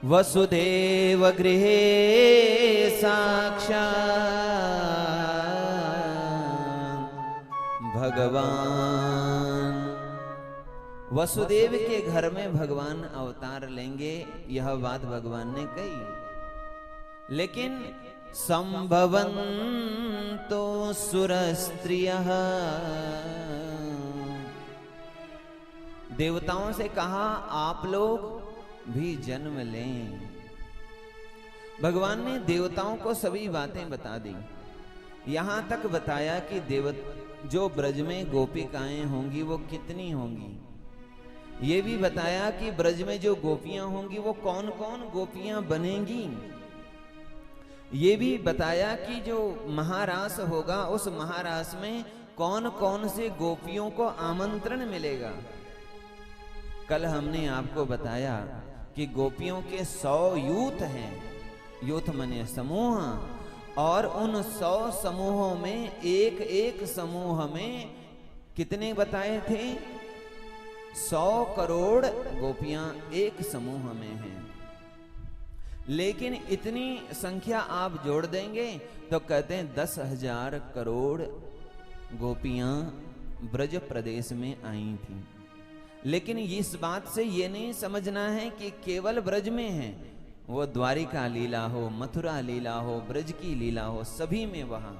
वसुदेव गृहे साक्षात् भगवान। वसुदेव के घर में भगवान अवतार लेंगे, यह बात भगवान ने कही। लेकिन संभवन्तो सुरस्त्रियः, देवताओं से कहा आप लोग भी जन्म लें। भगवान ने देवताओं को सभी बातें बता दी। यहां तक बताया कि जो ब्रज में गोपिकाएं होंगी वो कितनी होंगी। ये भी बताया कि ब्रज में जो गोपियां होंगी वो कौन कौन गोपियां बनेंगी। ये भी बताया कि जो महारास होगा उस महारास में कौन कौन से गोपियों को आमंत्रण मिलेगा। कल हमने आपको बताया कि गोपियों के 100 यूथ हैं, यूथ माने समूह, और उन 100 समूहों में एक एक समूह में कितने बताए थे? 100 करोड़ गोपियां एक समूह में हैं। लेकिन इतनी संख्या आप जोड़ देंगे तो कहते हैं 10,000 करोड़ गोपियां ब्रज प्रदेश में आई थी। लेकिन इस बात से ये नहीं समझना है कि केवल ब्रज में है, वो द्वारिका लीला हो, मथुरा लीला हो, ब्रज की लीला हो, सभी में वहां।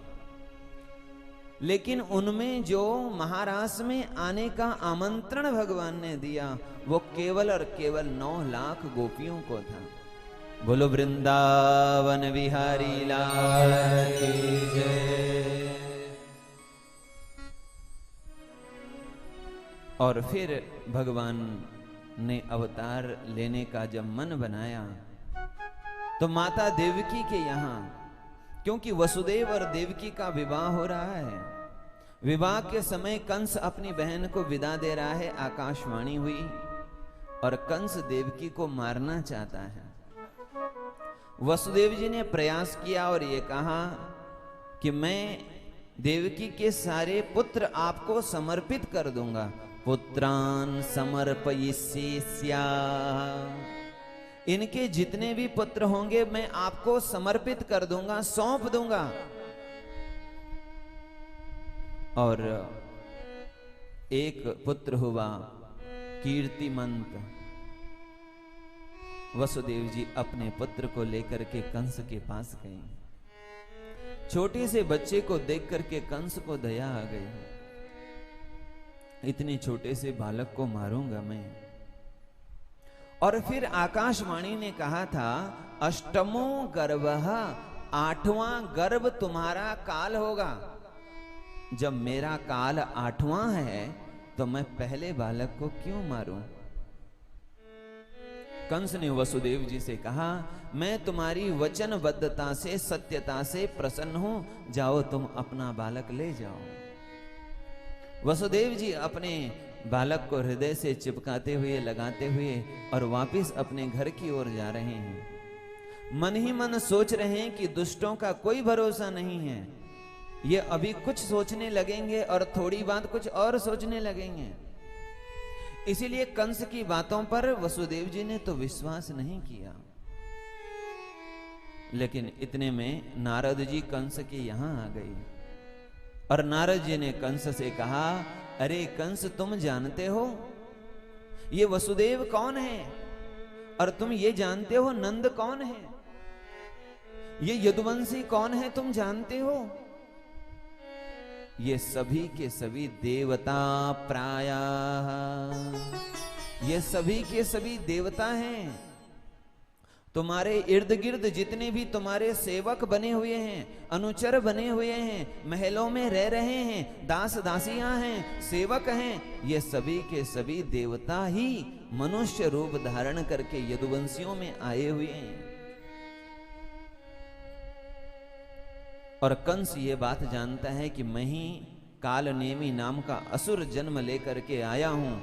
लेकिन उनमें जो महारास में आने का आमंत्रण भगवान ने दिया वो केवल और केवल 9 लाख गोपियों को था। बोलो वृंदावन बिहारी लाल की जय। और फिर भगवान ने अवतार लेने का जब मन बनाया तो माता देवकी के यहाँ, क्योंकि वसुदेव और देवकी का विवाह हो रहा है, विवाह के समय कंस अपनी बहन को विदा दे रहा है। आकाशवाणी हुई और कंस देवकी को मारना चाहता है। वसुदेव जी ने प्रयास किया और ये कहा कि मैं देवकी के सारे पुत्र आपको समर्पित कर दूंगा। पुत्रान समर्पयिष्यामि, इनके जितने भी पुत्र होंगे मैं आपको समर्पित कर दूंगा, सौंप दूंगा। और एक पुत्र हुआ कीर्तिमंत। वसुदेव जी अपने पुत्र को लेकर के कंस के पास गए। छोटे से बच्चे को देख करके कंस को दया आ गई। इतने छोटे से बालक को मारूंगा मैं। और फिर आकाशवाणी ने कहा था अष्टमो गर्भः, 8वां गर्भ तुम्हारा काल होगा। जब मेरा काल 8वां है तो मैं पहले बालक को क्यों मारूं? कंस ने वसुदेव जी से कहा मैं तुम्हारी वचनबद्धता से, सत्यता से प्रसन्न हूं, जाओ तुम अपना बालक ले जाओ। वसुदेव जी अपने बालक को हृदय से चिपकाते हुए, लगाते हुए और वापस अपने घर की ओर जा रहे हैं। मन ही मन सोच रहे हैं कि दुष्टों का कोई भरोसा नहीं है। ये अभी कुछ सोचने लगेंगे और थोड़ी बात कुछ और सोचने लगेंगे। इसीलिए कंस की बातों पर वसुदेव जी ने तो विश्वास नहीं किया। लेकिन इतने में नारद जी कंस के यहां आ गए और नारद जी ने कंस से कहा अरे कंस, तुम जानते हो ये वसुदेव कौन है? और तुम ये जानते हो नंद कौन है? ये यदुवंशी कौन है? तुम जानते हो? ये सभी के सभी देवता प्रायः, ये सभी के सभी देवता हैं। तुम्हारे इर्द गिर्द जितने भी तुम्हारे सेवक बने हुए हैं, अनुचर बने हुए हैं, महलों में रह रहे हैं, दास दासियां हैं, सेवक हैं, ये सभी के सभी देवता ही मनुष्य रूप धारण करके यदुवंशियों में आए हुए हैं। और कंस ये बात जानता है कि मैं ही कालनेमी नाम का असुर जन्म लेकर के आया हूं।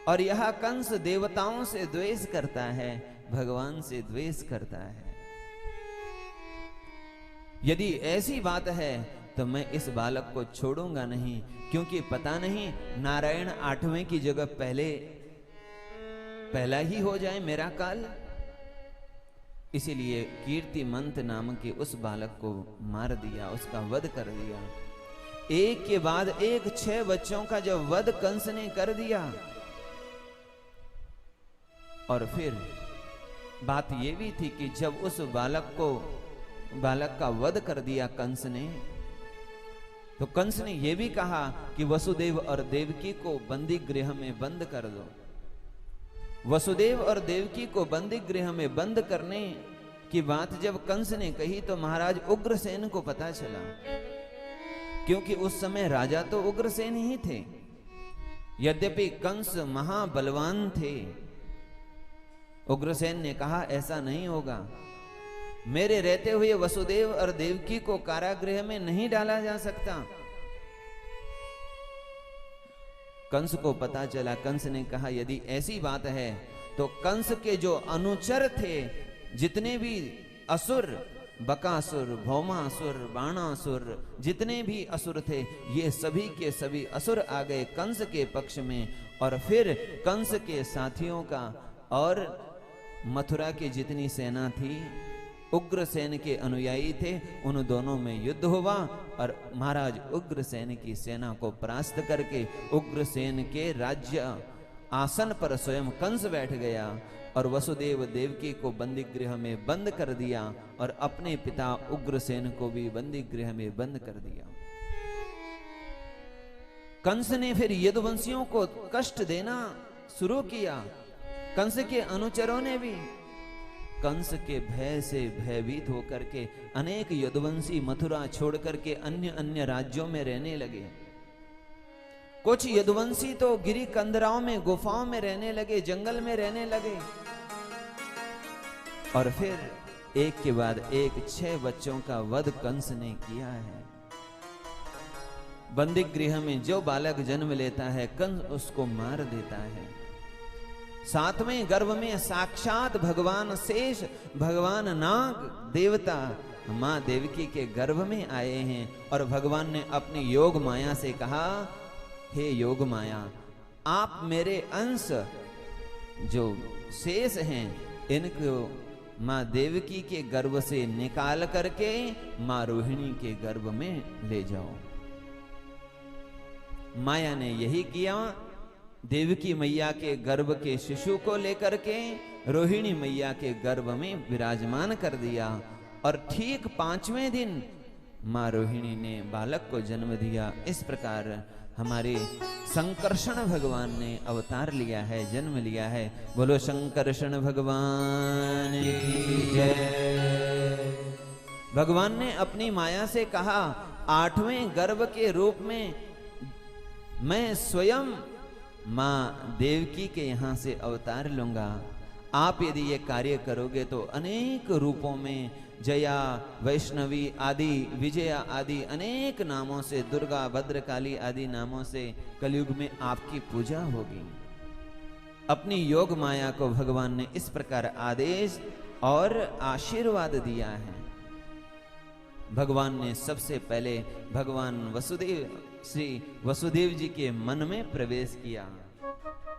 और यह कंस देवताओं से द्वेष करता है, भगवान से द्वेष करता है। यदि ऐसी बात है तो मैं इस बालक को छोड़ूंगा नहीं, क्योंकि पता नहीं नारायण 8वें की जगह पहला ही हो जाए मेरा काल। इसीलिए कीर्तिमंत नाम के उस बालक को मार दिया, उसका वध कर दिया। एक के बाद एक 6 बच्चों का जब वध कंस ने कर दिया, और फिर बात यह भी थी कि जब उस बालक का वध कर दिया कंस ने, तो कंस ने यह भी कहा कि वसुदेव और देवकी को बंदी गृह में बंद कर दो। वसुदेव और देवकी को बंदी गृह में बंद करने की बात जब कंस ने कही तो महाराज उग्रसेन को पता चला, क्योंकि उस समय राजा तो उग्रसेन ही थे। यद्यपि कंस महाबलवान थे, उग्रसेन ने कहा ऐसा नहीं होगा, मेरे रहते हुए वसुदेव और देवकी को कारागृह में नहीं डाला जा सकता। कंस को पता चला, कंस ने कहा यदि ऐसी बात है तो कंस के जो अनुचर थे, जितने भी असुर, बकासुर, भौमासुर, बाणासुर, जितने भी असुर थे, ये सभी के सभी असुर आ गए कंस के पक्ष में। और फिर कंस के साथियों का और मथुरा की जितनी सेना थी, उग्रसेन के अनुयायी थे, उन दोनों में युद्ध हुआ और महाराज उग्रसेन की सेना को परास्त करके उग्रसेन के राज्य आसन पर स्वयं कंस बैठ गया और वसुदेव देवकी को बंदी गृह में बंद कर दिया और अपने पिता उग्रसेन को भी बंदी गृह में बंद कर दिया। कंस ने फिर यदुवंशियों को कष्ट देना शुरू किया। कंस के अनुचरों ने भी कंस के भय से भयभीत होकर के अनेक यदुवंशी मथुरा छोड़ करके अन्य अन्य राज्यों में रहने लगे। कुछ यदुवंशी तो गिरी कंदराओं में, गुफाओं में रहने लगे, जंगल में रहने लगे। और फिर एक के बाद एक 6 बच्चों का वध कंस ने किया है। बंदी गृह में जो बालक जन्म लेता है, कंस उसको मार देता है। 7वें गर्भ में साक्षात भगवान शेष, भगवान नाग देवता मां देवकी के गर्भ में आए हैं और भगवान ने अपनी योग माया से कहा, हे योग माया, आप मेरे अंश जो शेष हैं इनको मां देवकी के गर्भ से निकाल करके मां रोहिणी के गर्भ में ले जाओ। माया ने यही किया। देवकी मैया के गर्भ के शिशु को लेकर के रोहिणी मैया के गर्भ में विराजमान कर दिया और ठीक 5वें दिन मां रोहिणी ने बालक को जन्म दिया। इस प्रकार हमारे संकर्षण भगवान ने अवतार लिया है, जन्म लिया है। बोलो संकर्षण भगवान की जय। भगवान ने अपनी माया से कहा, 8वें गर्भ के रूप में मैं स्वयं मां देवकी के यहां से अवतार लूंगा। आप यदि ये कार्य करोगे तो अनेक रूपों में, जया, वैष्णवी आदि, विजया आदि अनेक नामों से, दुर्गा, भद्रकाली आदि नामों से कलयुग में आपकी पूजा होगी। अपनी योग माया को भगवान ने इस प्रकार आदेश और आशीर्वाद दिया है। भगवान ने सबसे पहले भगवान वसुदेव, श्री वसुदेव जी के मन में प्रवेश किया।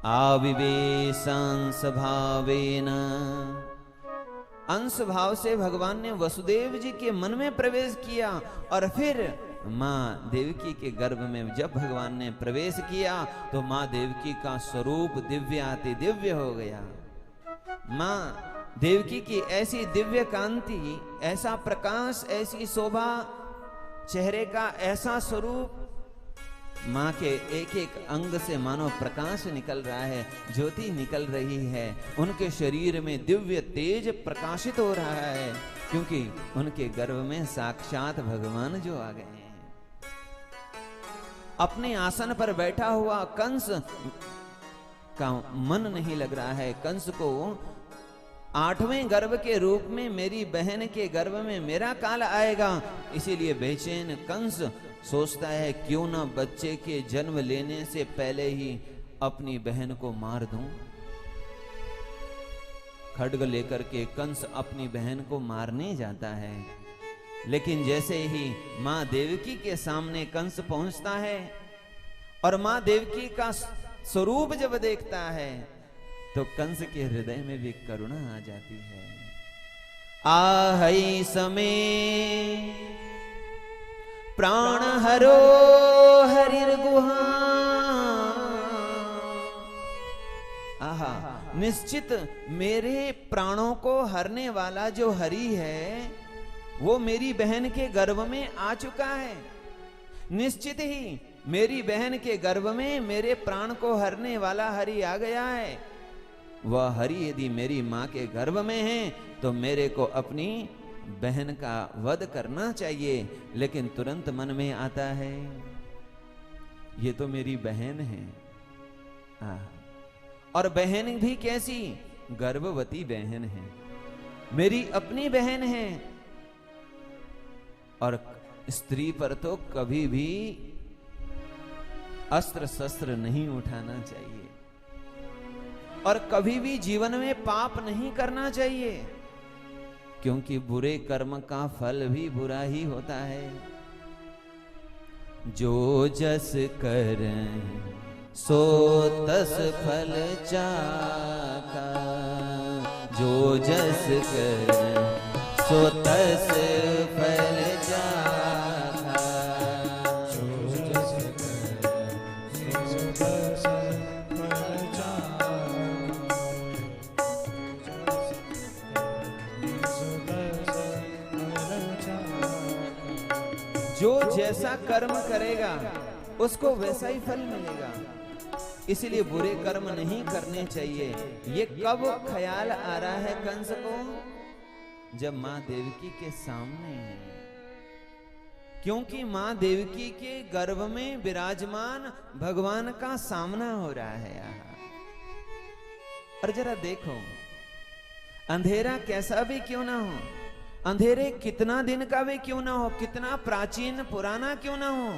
आविवेशंस भावेन, अंश भाव से भगवान ने वसुदेव जी के मन में प्रवेश किया और फिर मां देवकी के गर्भ में जब भगवान ने प्रवेश किया तो मां देवकी का स्वरूप दिव्याति दिव्य हो गया। मां देवकी की ऐसी दिव्य कांति, ऐसा प्रकाश, ऐसी शोभा, चेहरे का ऐसा स्वरूप, मां के एक एक अंग से मानो प्रकाश निकल रहा है, ज्योति निकल रही है। उनके शरीर में दिव्य तेज प्रकाशित हो रहा है, क्योंकि उनके गर्भ में साक्षात भगवान जो आ गए हैं। अपने आसन पर बैठा हुआ कंस का मन नहीं लग रहा है। कंस को 8वें गर्भ के रूप में मेरी बहन के गर्भ में मेरा काल आएगा, इसीलिए बेचैन कंस सोचता है क्यों ना बच्चे के जन्म लेने से पहले ही अपनी बहन को मार दूं। खड्ग लेकर के कंस अपनी बहन को मारने जाता है, लेकिन जैसे ही मां देवकी के सामने कंस पहुंचता है और मां देवकी का स्वरूप जब देखता है तो कंस के हृदय में भी करुणा आ जाती है। आहै समय प्राण हरो हरिर्गुहा। आहा, निश्चित मेरे प्राणों को हरने वाला जो हरि है वो मेरी बहन के गर्भ में आ चुका है। निश्चित ही मेरी बहन के गर्भ में मेरे प्राण को हरने वाला हरि आ गया है। वह हरि यदि मेरी मां के गर्भ में है तो मेरे को अपनी बहन का वध करना चाहिए। लेकिन तुरंत मन में आता है ये तो मेरी बहन है। और बहन भी कैसी? गर्भवती बहन है, मेरी अपनी बहन है। और स्त्री पर तो कभी भी अस्त्र शस्त्र नहीं उठाना चाहिए और कभी भी जीवन में पाप नहीं करना चाहिए, क्योंकि बुरे कर्म का फल भी बुरा ही होता है। जो जस कर सो तस फल चाका, जो जस कर सो तस फल चाका, जो जस कर सो तस फल चाका। जो जैसा कर्म करेगा उसको वैसा ही फल मिलेगा, इसलिए बुरे कर्म नहीं करने चाहिए। ये कब ख्याल आ रहा है कंस को? जब मां देवकी के सामने है, क्योंकि मां देवकी के गर्भ में विराजमान भगवान का सामना हो रहा है यहाँ। और जरा देखो, अंधेरा कैसा भी क्यों ना हो, अंधेरे कितना दिन का भी क्यों ना हो, कितना प्राचीन पुराना क्यों ना हो,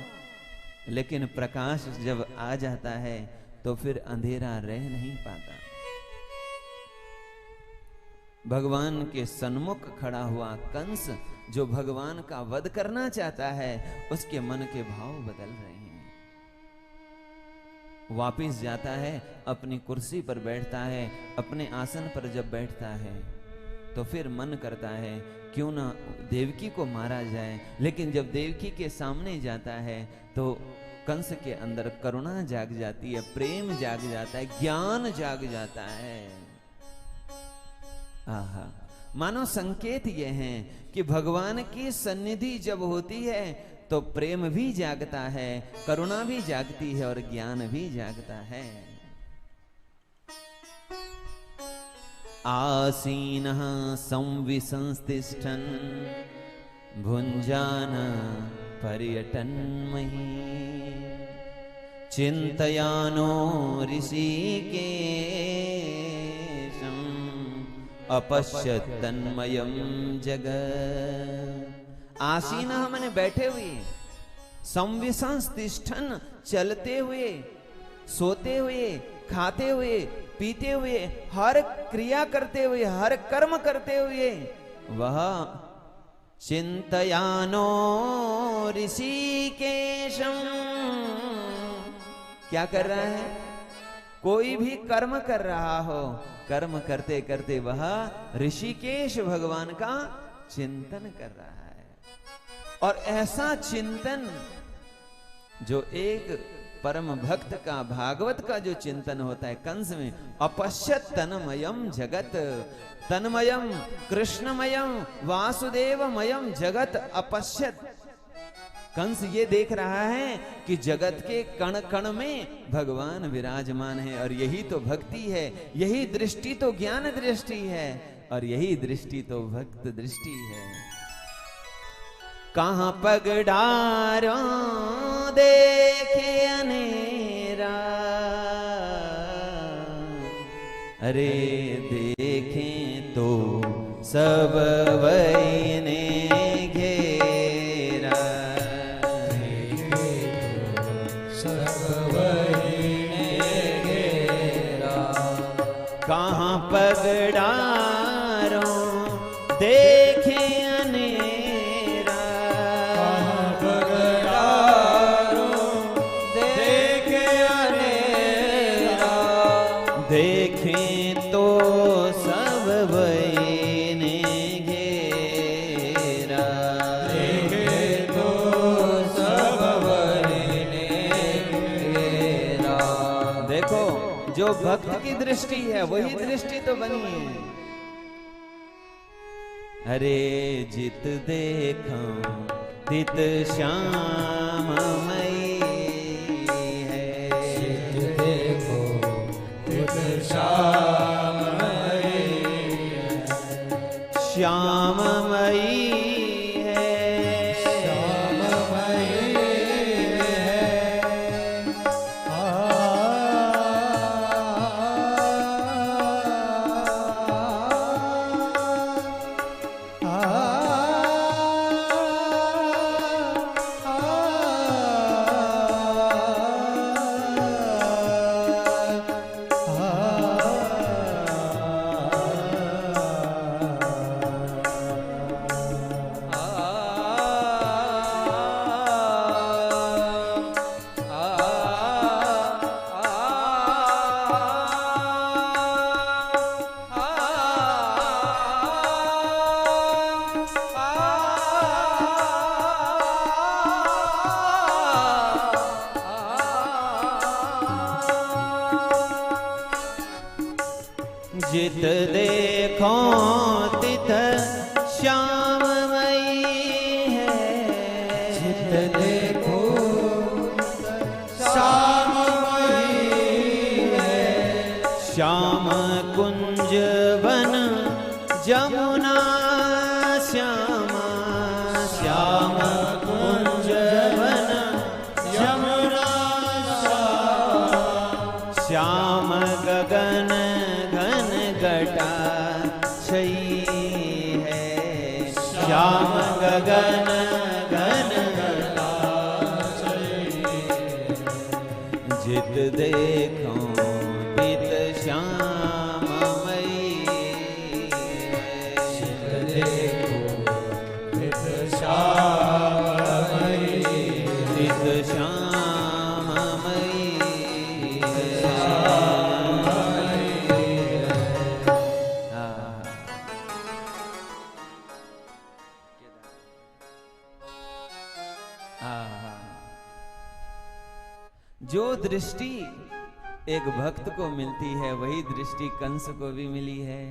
लेकिन प्रकाश जब आ जाता है तो फिर अंधेरा रह नहीं पाता। भगवान के सन्मुख खड़ा हुआ कंस जो भगवान का वध करना चाहता है, उसके मन के भाव बदल रहे हैं। वापिस जाता है, अपनी कुर्सी पर बैठता है, अपने आसन पर जब बैठता है तो फिर मन करता है क्यों ना देवकी को मारा जाए। लेकिन जब देवकी के सामने जाता है तो कंस के अंदर करुणा जाग जाती है, प्रेम जाग जाता है, ज्ञान जाग जाता है। आहा, मानो संकेत ये हैं कि भगवान की सन्निधि जब होती है तो प्रेम भी जागता है, करुणा भी जागती है और ज्ञान भी जागता है। आसीनः संविसंस्तिष्ठन् भुञ्जान पर्यटन्महि, चिन्तयानो ऋषिकेशम् अपश्यत् तन्मयं जगत्। आसीनः माने बैठे हुए, संविसंस्तिष्ठन् चलते हुए, सोते हुए, खाते हुए, पीते हुए, हर क्रिया करते हुए, हर कर्म करते हुए वह चिंतयानो ऋषिकेशम क्या कर रहा है? कोई भी कर्म कर रहा हो, कर्म करते करते वह ऋषिकेश भगवान का चिंतन कर रहा है। और ऐसा चिंतन जो एक परम भक्त का, भागवत का जो चिंतन होता है कंस में, अपश्यत तन्मयम जगत, तन्मयम कृष्णमयम वासुदेवमयम जगत अपश्यत। कंस ये देख रहा है कि जगत के कण कण में भगवान विराजमान है, और यही तो भक्ति है, यही दृष्टि तो ज्ञान दृष्टि है, और यही दृष्टि तो भक्त दृष्टि है। कहाँ पगडारों देखे अनेरा, अरे देखें तो सब वही ने घेरा, देखें तो सब वही ने घेरा। कहाँ पगडारों देखे देखें तो सब वही ने घेरा। दृष्टि है, वही दृष्टि तो बनी है। अरे जित देखो तित श्याममयी है, जित देखो तित श्याममयी है, श्याममयी जित देखो तित श्याममयी है, जित देखो श्याममयी है, श्याम कुंज वन जमुना श्यामा, श्याम कुंज वन यमुना श्याम गगन घटा छई है, श्याम गगन घन घटा छई, जित देखो तित श्याममयी है, जित देखो तित श्याममयी, तित श्याममयी है। जो दृष्टि एक भक्त को मिलती है, वही दृष्टि कंस को भी मिली है।